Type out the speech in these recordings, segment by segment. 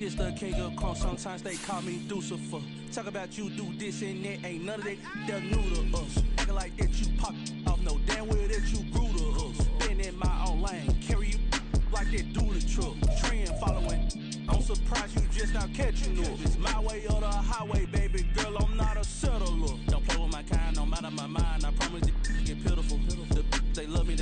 It's the king of crunk, sometimes they call me Lucifer. Talk about you do this and that, ain't none of that, they're new to us. Acting like that you pop off, no damn well that you grew to us. Been in my own lane, carry you like that do the truck. Trend following, I'm surprised you just now catching up. It's my way or the highway, baby girl, I'm not a settler. Don't play with my kind, no matter my mind, I promise it get pitiful. They love me,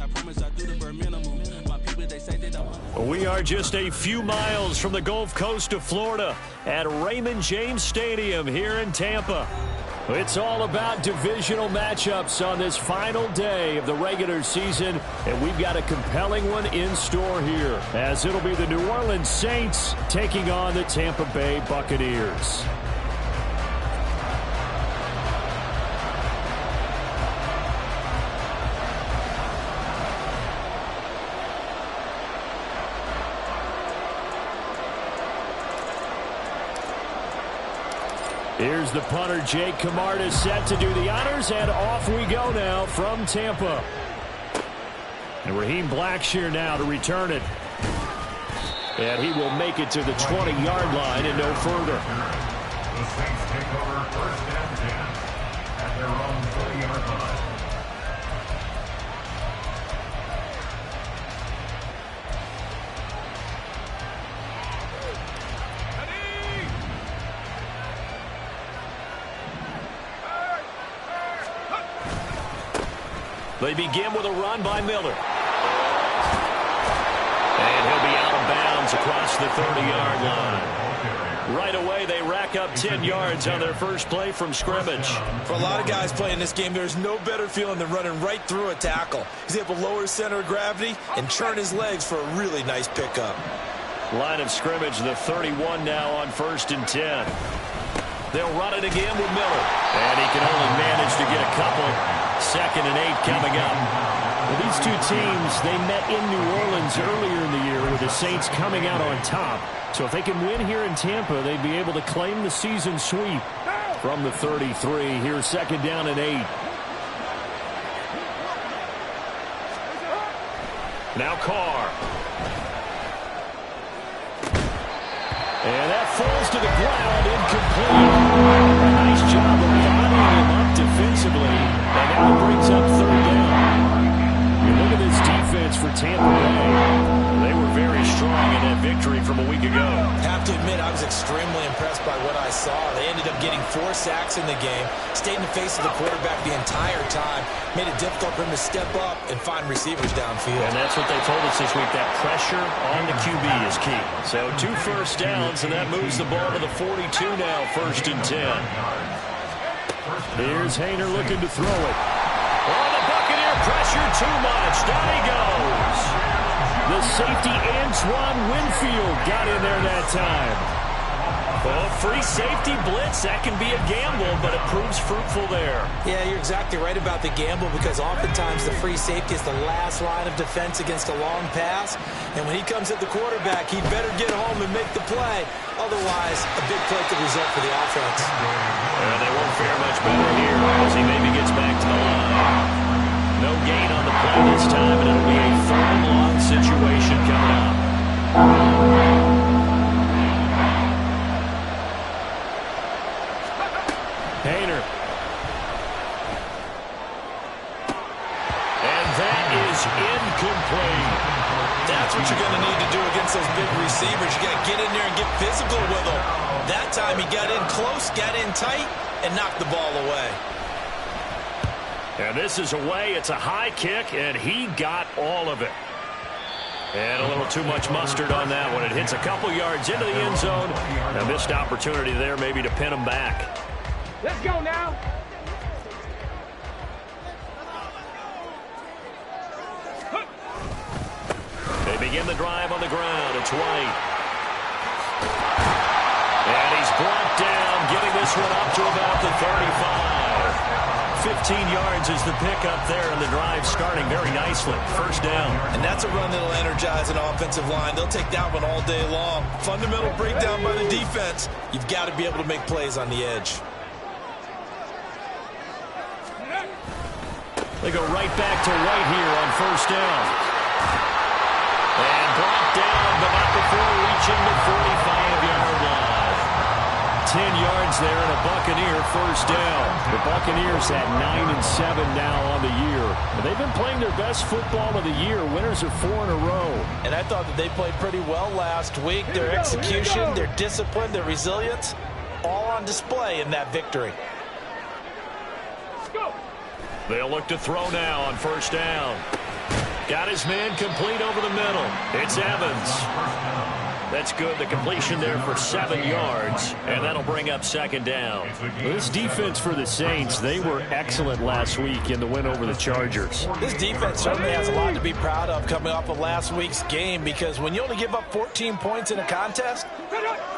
I promise I do the bare minimum. My people, they say that I'm... We are just a few miles from the Gulf Coast of Florida at Raymond James Stadium here in Tampa. It's all about divisional matchups on this final day of the regular season, and we've got a compelling one in store here, as it'll be the New Orleans Saints taking on the Tampa Bay Buccaneers. Here's the punter, Jake Camarda, set to do the honors, and off we go now from Tampa. And Raheem Blackshear now to return it. And he will make it to the 20-yard line and no further. The Saints take over first and 10 at their own 40-yard line. They begin with a run by Miller. And he'll be out of bounds across the 30-yard line. Right away, they rack up 10 yards on their first play from scrimmage. For a lot of guys playing this game, there's no better feeling than running right through a tackle. He's able to lower his center of gravity and turn his legs for a really nice pickup. Line of scrimmage, the 31 now on first and 10. They'll run it again with Miller. And he can only manage to get a couple. Second and 8 coming up. Well, these two teams, they met in New Orleans earlier in the year with the Saints coming out on top. So if they can win here in Tampa, they'd be able to claim the season sweep. From the 33, here's second down and 8. Now Carr. And that falls to the ground, incomplete. A nice job of bottling him up defensively. And now it brings up third down. You look at this defense for Tampa Bay. They were very strong in that victory from a week ago. Have to admit, I was extremely impressed by what I saw. They ended up getting 4 sacks in the game, stayed in the face of the quarterback the entire time, made it difficult for him to step up and find receivers downfield. And that's what they told us this week, that pressure on the QB is key. So 2 first downs, and that moves the ball to the 42 now, first and 10. Here's Haener looking to throw it. Oh, the Buccaneer pressure too much. Down he goes. The safety Antoine Winfield got in there that time. Oh, free safety blitz. That can be a gamble, but it proves fruitful there. Yeah, you're exactly right about the gamble, because oftentimes the free safety is the last line of defense against a long pass. And when he comes at the quarterback, he'd better get home and make the play. Otherwise, a big play could result for the offense. And they won't fare much better here as he maybe gets back to the line. No gain on the play this time, and it'll be a 3rd and long situation coming up. Haener. And that is incomplete. That's what you're going to need to do against those big receivers. You got to get in there and get physical with them. That time he got in close, got in tight, and knocked the ball away. And this is away. It's a high kick, and he got all of it. And a little too much mustard on that one. It hits a couple yards into the end zone. A missed opportunity there maybe to pin him back. Let's go now. They begin the drive on the ground. It's White. And he's brought down, getting this one up to about the 35. 15 yards is the pickup there, and the drive starting very nicely. First down. And that's a run that'll energize an offensive line. They'll take that one all day long. Fundamental breakdown by the defense. You've got to be able to make plays on the edge. They go right back to White here on first down. And brought down, but not before approaching the 45-yard line. 10 yards there and a Buccaneer first down. The Buccaneers at 9-7 now on the year. And they've been playing their best football of the year. Winners of 4 in a row. And I thought that they played pretty well last week. Their execution, their discipline, their resilience, all on display in that victory. They'll look to throw now on first down. Got his man complete over the middle. It's Evans. That's good. The completion there for 7 yards, and that'll bring up second down. This defense for the Saints, they were excellent last week in the win over the Chargers. This defense certainly has a lot to be proud of coming off of last week's game, because when you only give up 14 points in a contest,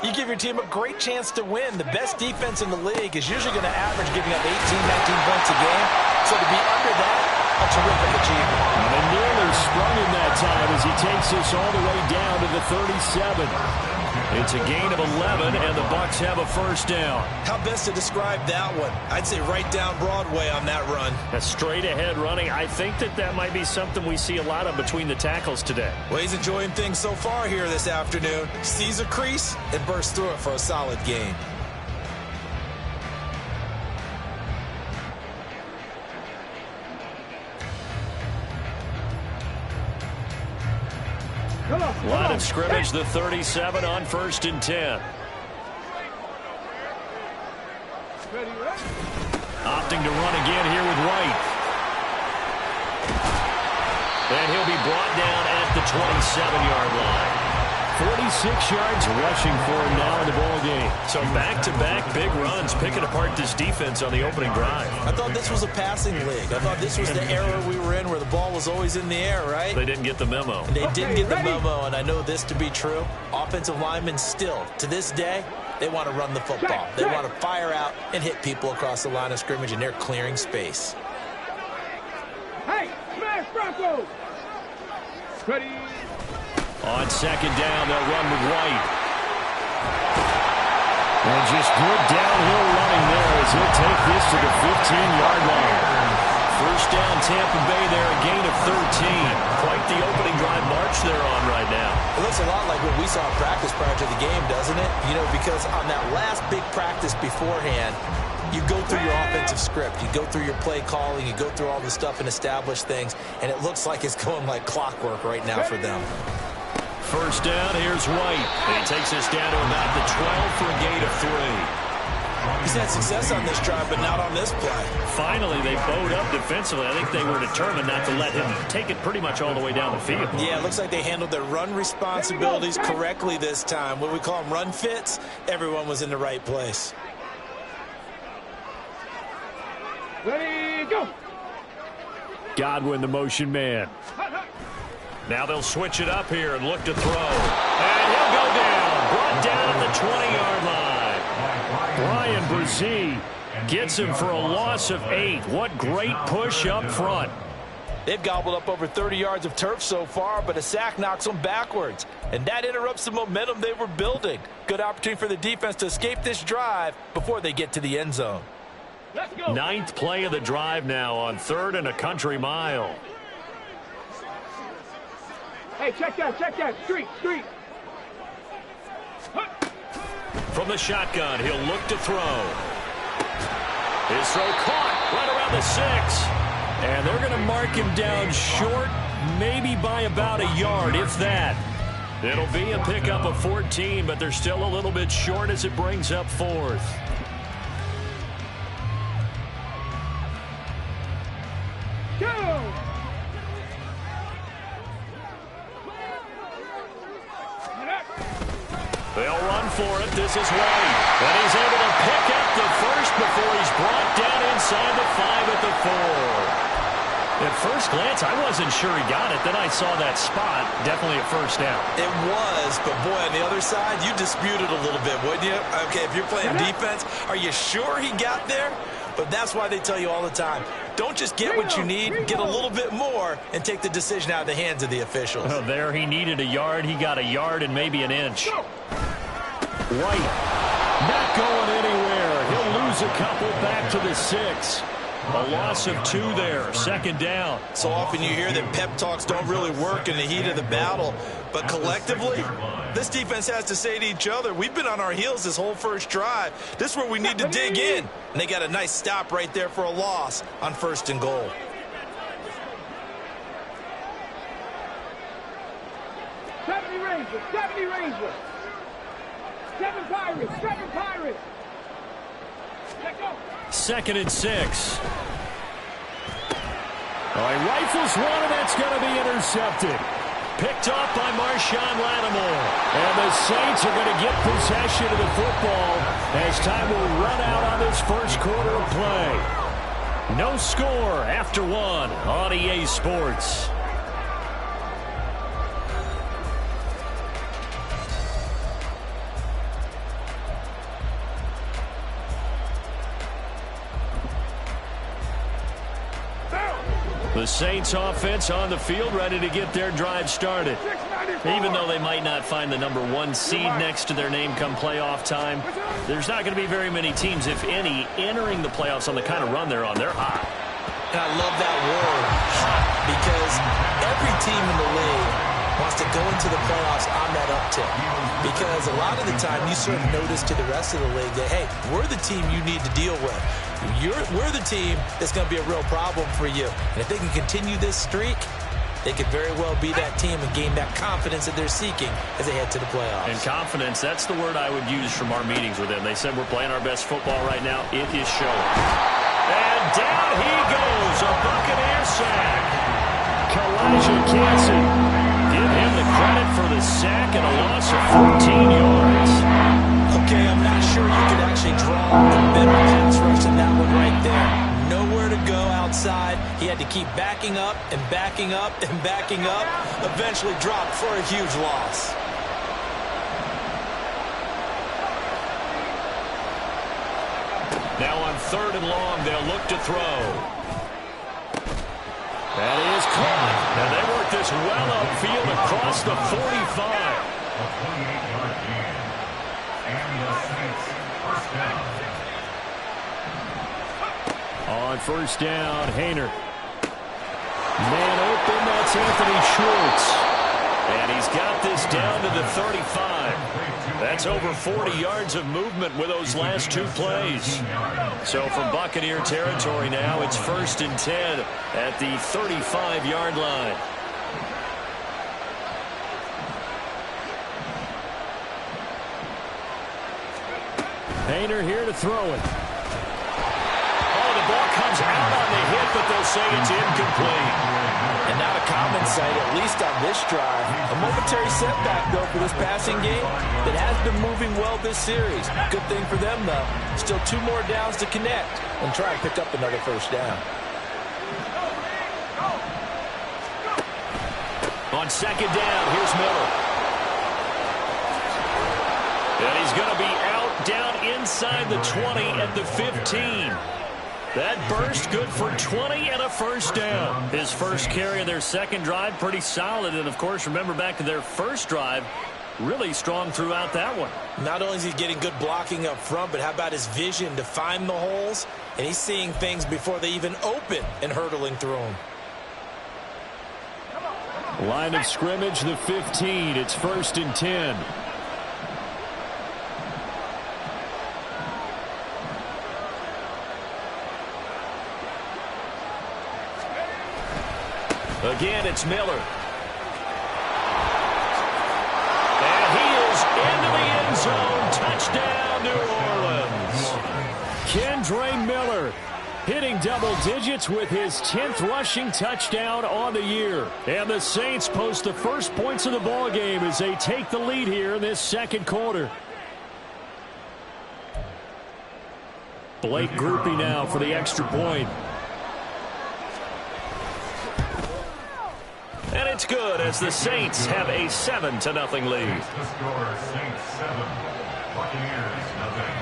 you give your team a great chance to win. The best defense in the league is usually going to average giving up 18, 19 points a game. So to be under that, a terrific achievement. And nearly sprung in that time as he takes us all the way down to the 37. It's a gain of 11, and the Bucs have a first down. How best to describe that one? I'd say right down Broadway on that run. A straight-ahead running. I think that might be something we see a lot of between the tackles today. Well, he's enjoying things so far here this afternoon. Sees a crease and bursts through it for a solid gain. Line of scrimmage, the 37 on 1st and 10. Opting to run again here with White. And he'll be brought down at the 27-yard line. 46 yards rushing for him now in the ball game. So back-to-back big runs, picking apart this defense on the opening drive. I thought this was a passing league. I thought this was the era we were in where the ball was always in the air, right? They didn't get the memo. And they didn't get the memo, and I know this to be true. Offensive linemen still, to this day, they want to run the football. They want to fire out and hit people across the line of scrimmage, and they're clearing space. Hey, smash Broncos! Ready? On second down, they'll run with White. And just good downhill running there as he'll take this to the 15-yard line. First down, Tampa Bay there, a gain of 13. Quite the opening drive march they're on right now. It looks a lot like what we saw in practice prior to the game, doesn't it? You know, because on that last big practice beforehand, you go through your offensive script, you go through your play calling, you go through all the stuff and establish things, and it looks like it's going like clockwork right now for them. First down, here's White. And he takes us down to about the 12 for a gain of 3. He's had success on this drive, but not on this play. Finally, they bowed up defensively. I think they were determined not to let him take it pretty much all the way down the field. Yeah, it looks like they handled their run responsibilities correctly this time. What we call them run fits, everyone was in the right place. Ready, go! Godwin, the motion man. Now they'll switch it up here and look to throw. And he'll go down. Brought down at the 20-yard line. Brian Brzee gets him for a loss of 8. What great push up front. They've gobbled up over 30 yards of turf so far, but a sack knocks them backwards. And that interrupts the momentum they were building. Good opportunity for the defense to escape this drive before they get to the end zone. Let's go. 9th play of the drive now on 3rd and a country mile. Hey, check that, street. From the shotgun, he'll look to throw. His throw caught right around the 6. And they're going to mark him down short, maybe by about a yard, if that. It'll be a pickup of 14, but they're still a little bit short as it brings up 4th. Go! They'll run for it. This is White. And he's able to pick up the first before he's brought down inside the 5 at the 4. At first glance, I wasn't sure he got it. Then I saw that spot. Definitely a first down. It was, but boy, on the other side, you disputed a little bit, wouldn't you? Okay, if you're playing defense, are you sure he got there? But that's why they tell you all the time, don't just get what you need, get a little bit more, and take the decision out of the hands of the officials. Oh, there he needed a yard. He got a yard and maybe an inch. White not going anywhere. He'll lose a couple back to the 6. A loss of 2 there. Second down. So often you hear that pep talks don't really work in the heat of the battle. But collectively, this defense has to say to each other, we've been on our heels this whole first drive. This is where we need to dig in. And they got a nice stop right there for a loss on 1st and goal. Rangers, 70 Rangers. 7 Pirates, 7 Pirates. Let's go. 2nd and 6. He rifles one, and that's going to be intercepted. Picked off by Marshawn Lattimore. And the Saints are going to get possession of the football as time will run out on this first quarter of play. No score after 1 on EA Sports. The Saints offense on the field, ready to get their drive started. Even though they might not find the number 1 seed next to their name come playoff time, there's not going to be very many teams, if any, entering the playoffs on the kind of run they're on. They're hot. And I love that word, hot, because every team in the league wants to go into the playoffs on that uptick. Because a lot of the time you sort of notice to the rest of the league that, hey, we're the team you need to deal with. We're the team that's going to be a real problem for you. And if they can continue this streak, they could very well be that team and gain that confidence that they're seeking as they head to the playoffs. And confidence, that's the word I would use from our meetings with them. They said we're playing our best football right now. It is showing. And down he goes, a Buccaneer sack. Kalijah Kancey. Give him the credit for the sack and a loss of 14 yards. Okay, I'm not sure you could actually draw a better pass rush than that one right there. Nowhere to go outside. He had to keep backing up and backing up and backing up. Eventually dropped for a huge loss. Now on 3rd and long, they'll look to throw. That is caught. And they work this well upfield across the 45. A 28-yard gain. And the Saints first down. On 1st down, Hayner. Man open, that's Anthony Schwartz. And he's got this down to the 35. That's over 40 yards of movement with those last 2 plays. So from Buccaneer territory now, it's 1st and 10 at the 35-yard line. Hayner here to throw it. Oh, the ball comes out on the hit, but they'll say it's incomplete. And not a common sight, at least on this drive. A momentary setback, though, for this passing game that has been moving well this series. Good thing for them, though. Still 2 more downs to connect and try and pick up another 1st down. On 2nd down, here's Miller. And he's going to be out down inside the 20 at the 15. That burst good for 20 and a 1st down. His first carry of their 2nd drive, pretty solid. And, of course, remember back to their 1st drive, really strong throughout that one. Not only is he getting good blocking up front, but how about his vision to find the holes? And he's seeing things before they even open and hurtling through them. Line of scrimmage, the 15. It's 1st and 10. Again, it's Miller. And he is into the end zone. Touchdown, New Orleans. Kendre Miller hitting double digits with his 10th rushing touchdown on the year. And the Saints post the first points of the ball game as they take the lead here in this 2nd quarter. Blake Groupie now for the extra point. And it's good as the Saints have a 7-0 lead. The score, Saints 7, Buccaneers nothing.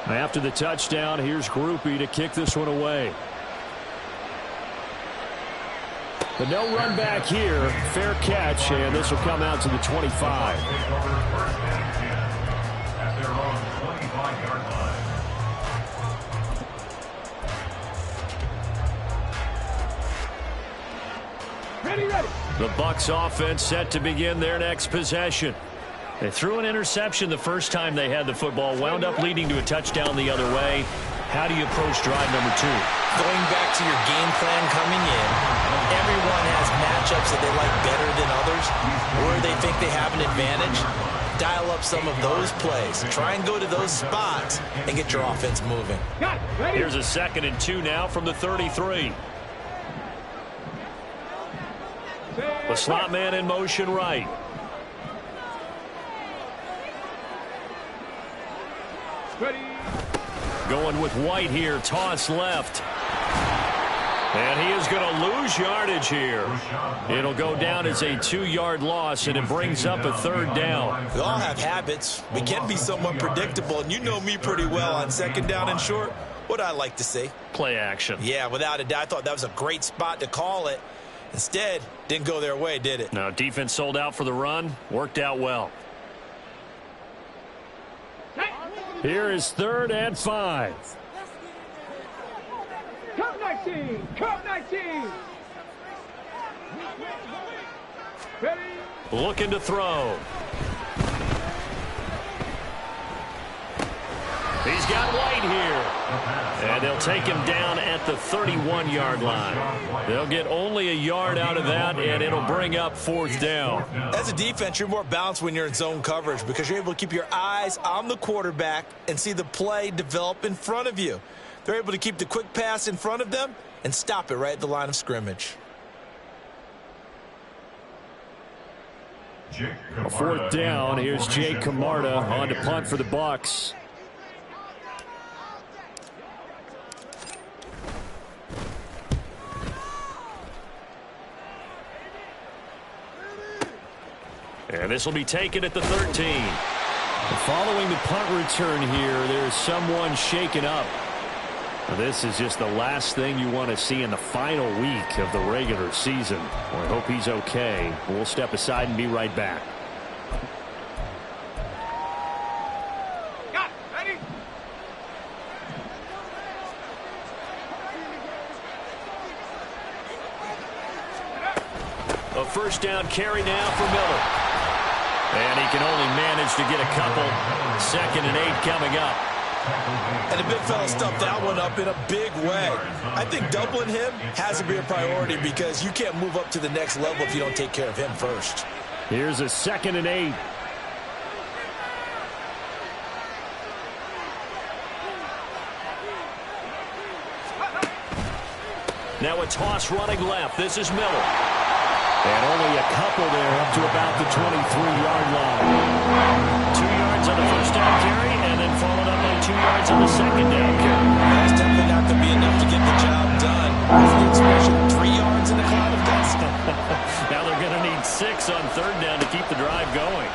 After the touchdown, here's Groupie to kick this one away. But no run back here. Fair catch, and this will come out to the 25. Take over first and 10 at their own 25-yard line. Ready. The Bucs offense set to begin their next possession. They threw an interception the first time they had the football, wound up leading to a touchdown the other way. How do you approach drive number 2? Going back to your game plan coming in, everyone has matchups that they like better than others, where they think they have an advantage. Dial up some of those plays. Try and go to those spots and get your offense moving. Got it. Ready. Here's a 2nd and 2 now from the 33. The slot man in motion right. Ready. Going with White here, toss left. And he is going to lose yardage here. It'll go down as a 2-yard loss, and it brings up a 3rd down. We all have habits. We can be somewhat predictable, and you know me pretty well on 2nd down and short. What I like to see. Play action. Yeah, without a doubt, I thought that was a great spot to call it. Instead, didn't go their way, did it? Now, defense sold out for the run. Worked out well. Here is 3rd and 5. Cup 19. Cup 19. Ready. Looking to throw. He's got White here. And they'll take him down at the 31-yard line. They'll get only a yard out of that, and it'll bring up 4th down. As a defense, you're more balanced when you're in zone coverage because you're able to keep your eyes on the quarterback and see the play develop in front of you. They're able to keep the quick pass in front of them and stop it right at the line of scrimmage. A 4th down. Here's Jake Camarda on to punt for the Bucs. And this will be taken at the 13. Following the punt return here, there's someone shaken up. Now, this is just the last thing you want to see in the final week of the regular season. Well, I hope he's okay. We'll step aside and be right back. Got it. Ready. A 1st down carry now for Miller. And he can only manage to get a couple. 2nd and 8 coming up. And the big fella stuffed that one up in a big way. I think doubling him has to be a priority because you can't move up to the next level if you don't take care of him first. Here's a 2nd and 8. Now a toss running left. This is Miller. And only a couple there up to about the 23-yard line. 2 yards on the 1st down carry, and then followed up by 2 yards on the 2nd down carry. That's definitely not going to be enough to get the job done. That's the expression, 3 yards in a cloud of dust. Now they're going to need 6 on 3rd down to keep the drive going.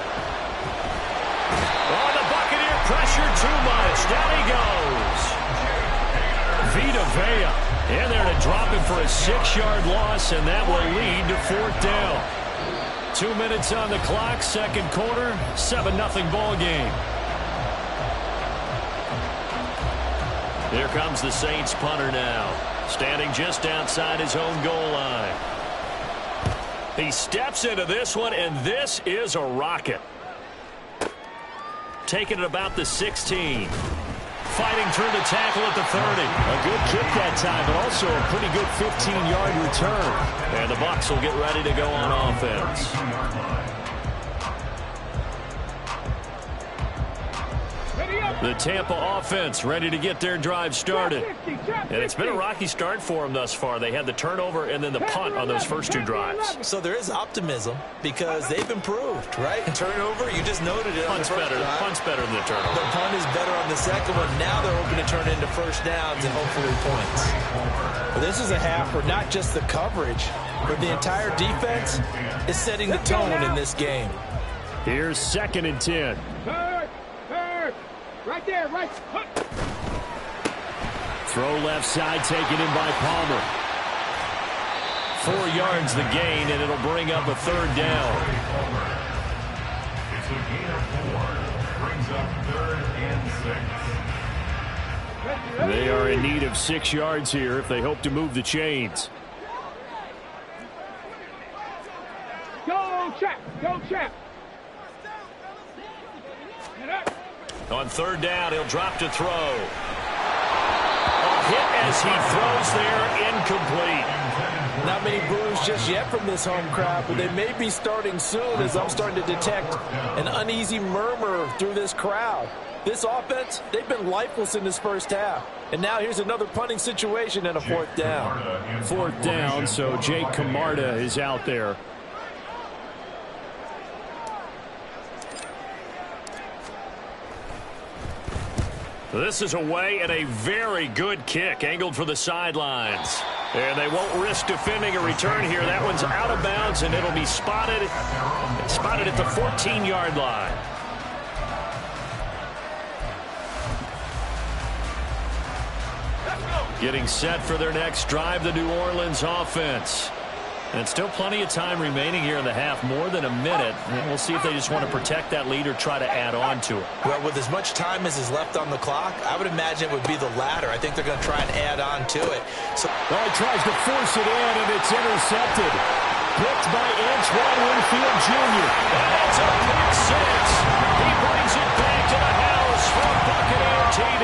Oh, the Buccaneer pressure too much. Down he goes. Vita Vea in there to drop him for a 6-yard loss, and that will lead to 4th down. 2 minutes on the clock, 2nd quarter, 7-0 ball game. Here comes the Saints punter now, standing just outside his own goal line. He steps into this one, and this is a rocket. Taking it about the 16. Fighting through the tackle at the 30. A good kick that time, but also a pretty good 15-yard return. And the Bucs will get ready to go on offense. The Tampa offense ready to get their drive started. And it's been a rocky start for them thus far. They had the turnover and then the punt on those first 2 drives. So there is optimism because they've improved, right? And turnover, you just noted it. Punt's better than the turnover. The punt is better on the 2nd one. Now they're hoping to turn it into 1st downs and hopefully points. But this is a half where not just the coverage, but the entire defense is setting the tone in this game. Here's 2nd and 10. Third. Right there, right. Throw left side taken in by Palmer. 4 yards the gain, and it'll bring up a third down. It's a gain of 4. Brings up 3rd and 6. They are in need of 6 yards here if they hope to move the chains. Go, Chap. Go, Chap. On 3rd down, he'll drop to throw. A hit as he throws there, incomplete. Not many boos just yet from this home crowd, but they may be starting soon as I'm starting to detect an uneasy murmur through this crowd. This offense, they've been lifeless in this first half. And now here's another punting situation and a 4th down. 4th down, so Jake Camarda is out there. This is away and a very good kick angled for the sidelines. And they won't risk defending a return here. That one's out of bounds, and it'll be spotted at the 14-yard line. Getting set for their next drive, the New Orleans offense. And still plenty of time remaining here in the half, more than a minute. And we'll see if they just want to protect that lead or try to add on to it. Well, with as much time as is left on the clock, I would imagine it would be the latter. I think they're going to try and add on to it. So, he tries to force it in, and it's intercepted. Picked by Antoine Winfield Jr. And it's a pick 6. He brings it back to the house for a Buccaneer TD.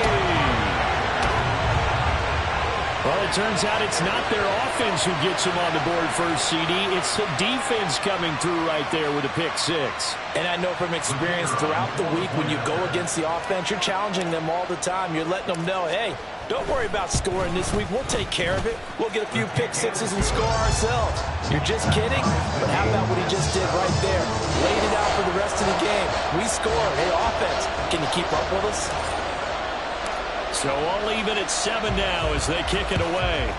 Well, it turns out it's not their offense who gets them on the board first, CD. It's the defense coming through right there with a pick 6. And I know from experience throughout the week when you go against the offense, you're challenging them all the time. You're letting them know, hey, don't worry about scoring this week. We'll take care of it. We'll get a few pick 6s and score ourselves. You're just kidding? But how about what he just did right there? Laid it out for the rest of the game. We scored. Hey, offense, can you keep up with us? So I'll leave it at 7 now as they kick it away.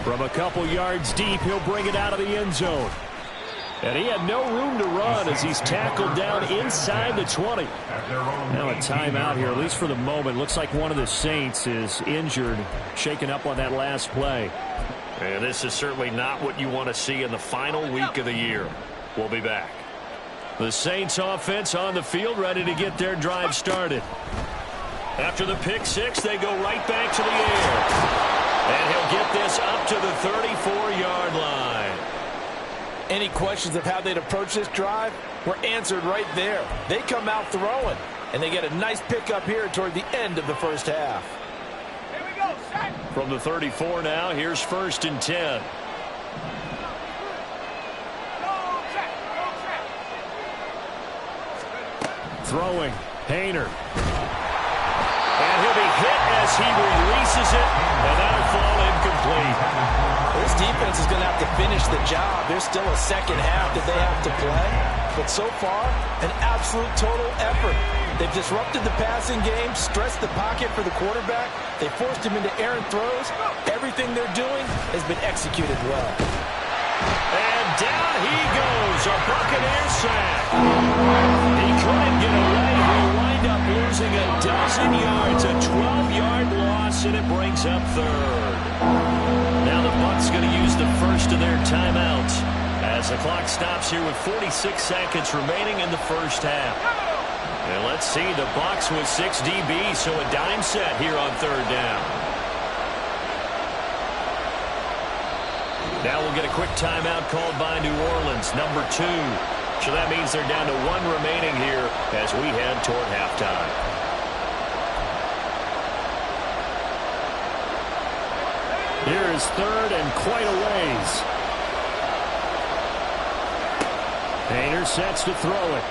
From a couple yards deep, he'll bring it out of the end zone. And he had no room to run as he's tackled down inside the 20. Now a timeout here, at least for the moment. Looks like one of the Saints is injured, shaken up on that last play. And this is certainly not what you want to see in the final week of the year. We'll be back. The Saints offense on the field, ready to get their drive started. After the pick 6, they go right back to the air. And he'll get this up to the 34-yard line. Any questions of how they'd approach this drive were answered right there. They come out throwing, and they get a nice pickup here toward the end of the first half. Here we go, set. From the 34 now, here's 1st and 10. Throwing, Hayner. And he'll be hit as he releases it, and that'll fall incomplete. This defense is going to have to finish the job. There's still a second half that they have to play. But so far, an absolute total effort. They've disrupted the passing game, stressed the pocket for the quarterback. They forced him into errant throws. Everything they're doing has been executed well. And down he goes, a Buccaneer sack. He couldn't get away. He'll wind up losing a dozen yards, a 12-yard loss, and it brings up 3rd. Now the Bucs going to use the first of their timeouts as the clock stops here with 46 seconds remaining in the first half. And let's see, the Bucs with 6 DBs, so a dime set here on 3rd down. Now we'll get a quick timeout called by New Orleans, number 2. So that means they're down to 1 remaining here as we head toward halftime. Here is 3rd and quite a ways. Hayner sets to throw it.